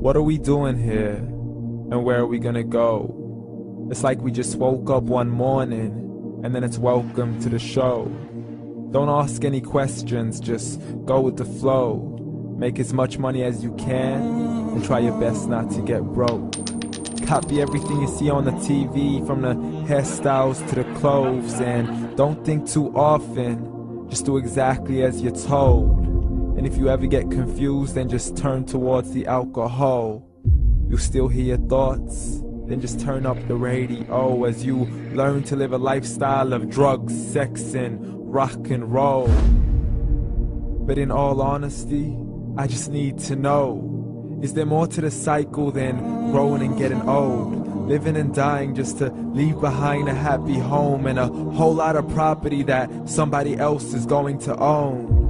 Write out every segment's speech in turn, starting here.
What are we doing here? And where are we gonna go? It's like we just woke up one morning and then it's welcome to the show. Don't ask any questions, just go with the flow. Make as much money as you can and try your best not to get broke. Copy everything you see on the TV, from the hairstyles to the clothes, and don't think too often, just do exactly as you're told. And if you ever get confused, then just turn towards the alcohol. You still hear your thoughts? Then just turn up the radio as you learn to live a lifestyle of drugs, sex, and rock and roll. But in all honesty, I just need to know, is there more to the cycle than growing and getting old? Living and dying just to leave behind a happy home and a whole lot of property that somebody else is going to own.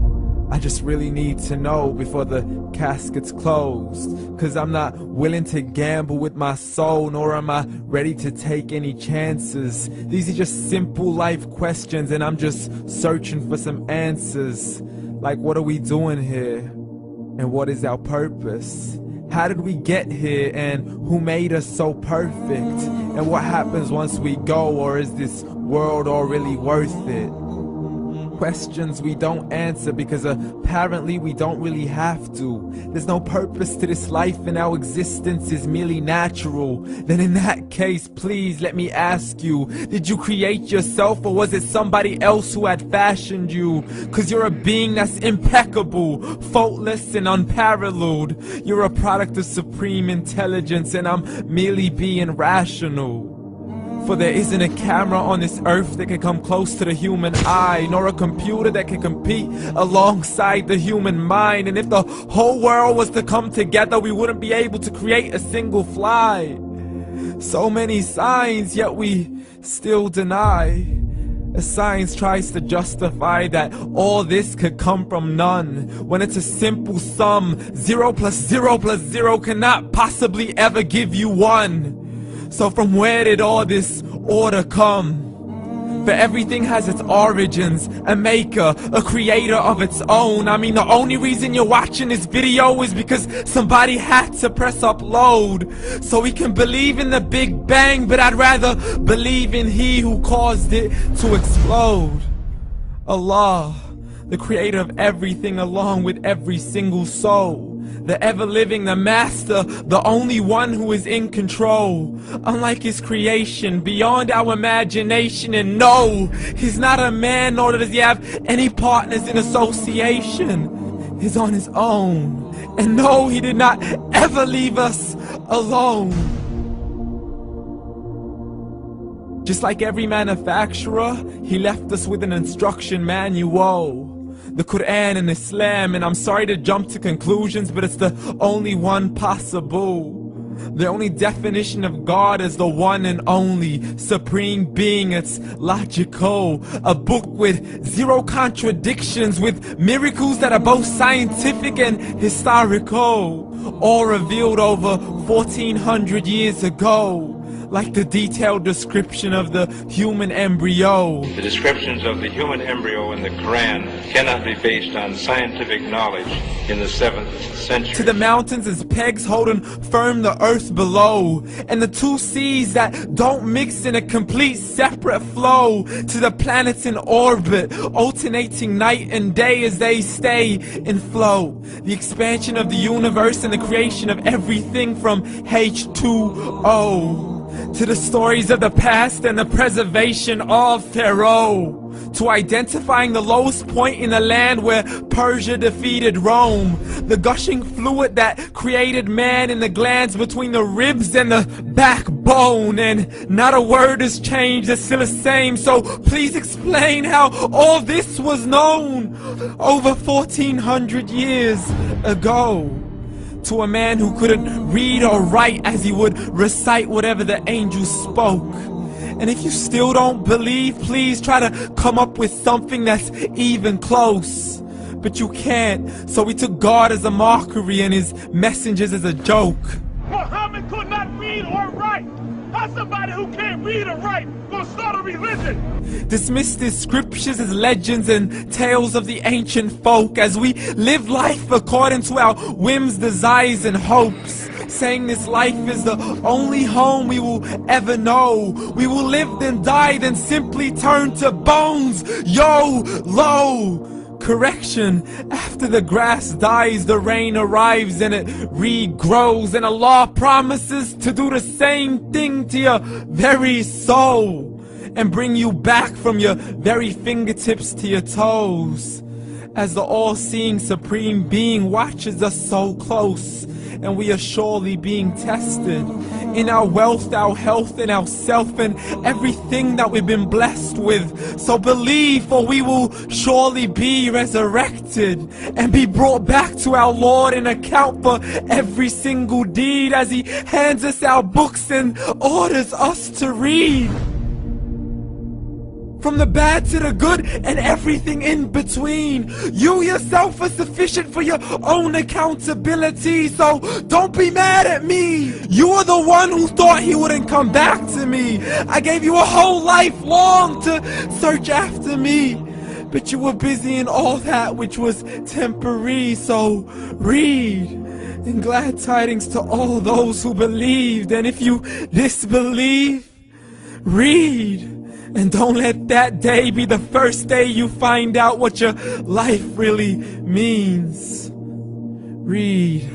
I just really need to know before the casket's closed, 'cause I'm not willing to gamble with my soul, nor am I ready to take any chances. These are just simple life questions and I'm just searching for some answers. Like, what are we doing here? And what is our purpose? How did we get here, and who made us so perfect? And what happens once we go, or is this world all really worth it? Questions we don't answer because apparently we don't really have to. There's no purpose to this life and our existence is merely natural. Then in that case, please let me ask you, did you create yourself, or was it somebody else who had fashioned you? 'Cause you're a being that's impeccable, faultless and unparalleled. You're a product of supreme intelligence and I'm merely being rational. For there isn't a camera on this earth that can come close to the human eye, nor a computer that can compete alongside the human mind. And if the whole world was to come together, we wouldn't be able to create a single fly. So many signs, yet we still deny. As science tries to justify that all this could come from none, when it's a simple sum. 0 plus 0 plus 0 cannot possibly ever give you 1. So from where did all this order come? For everything has its origins, a maker, a creator of its own. I mean, the only reason you're watching this video is because somebody had to press upload. So we can believe in the Big Bang, but I'd rather believe in He who caused it to explode. Allah, the creator of everything along with every single soul. The ever-living, the master, the only one who is in control. Unlike his creation, beyond our imagination. And no, he's not a man, nor does he have any partners in association. He's on his own. And no, he did not ever leave us alone. Just like every manufacturer, he left us with an instruction manual. The Quran and Islam, and I'm sorry to jump to conclusions, but it's the only one possible. The only definition of God is the one and only supreme being. It's logical, a book with 0 contradictions, with miracles that are both scientific and historical, all revealed over 1400 years ago. Like the detailed description of the human embryo. The descriptions of the human embryo in the Quran cannot be based on scientific knowledge in the 7th century. To the mountains as pegs holding firm the earth below, and the 2 seas that don't mix in a complete separate flow. To the planets in orbit, alternating night and day as they stay in flow. The expansion of the universe and the creation of everything from H2O. To the stories of the past and the preservation of Pharaoh. To identifying the lowest point in the land where Persia defeated Rome. The gushing fluid that created man in the glands between the ribs and the backbone. And not a word has changed, it's still the same. So please explain how all this was known over 1400 years ago. To a man who couldn't read or write, as he would recite whatever the angels spoke. And if you still don't believe, please try to come up with something that's even close. But you can't, so we took God as a mockery and his messengers as a joke. Muhammad could not read or write. How's somebody who can't read or write gonna start a religion? Dismiss the scriptures as legends and tales of the ancient folk, as we live life according to our whims, desires and hopes. saying this life is the only home we will ever know. We will live then die, then simply turn to bones. YOLO! Correction, after the grass dies, the rain arrives and it regrows, and Allah promises to do the same thing to your very soul and bring you back from your very fingertips to your toes, as the all-seeing supreme being watches us so close, and we are surely being tested in our wealth, our health, and our self, and everything that we've been blessed with. So believe, for we will surely be resurrected and be brought back to our Lord and account for every single deed, as He hands us our books and orders us to read. From the bad to the good and everything in between. You yourself are sufficient for your own accountability, so don't be mad at me. You are the one who thought He wouldn't come back to me. I gave you a whole life long to search after me, but you were busy in all that which was temporary. So read, and glad tidings to all those who believed. And if you disbelieve, read. And don't let that day be the first day you find out what your life really means. Read.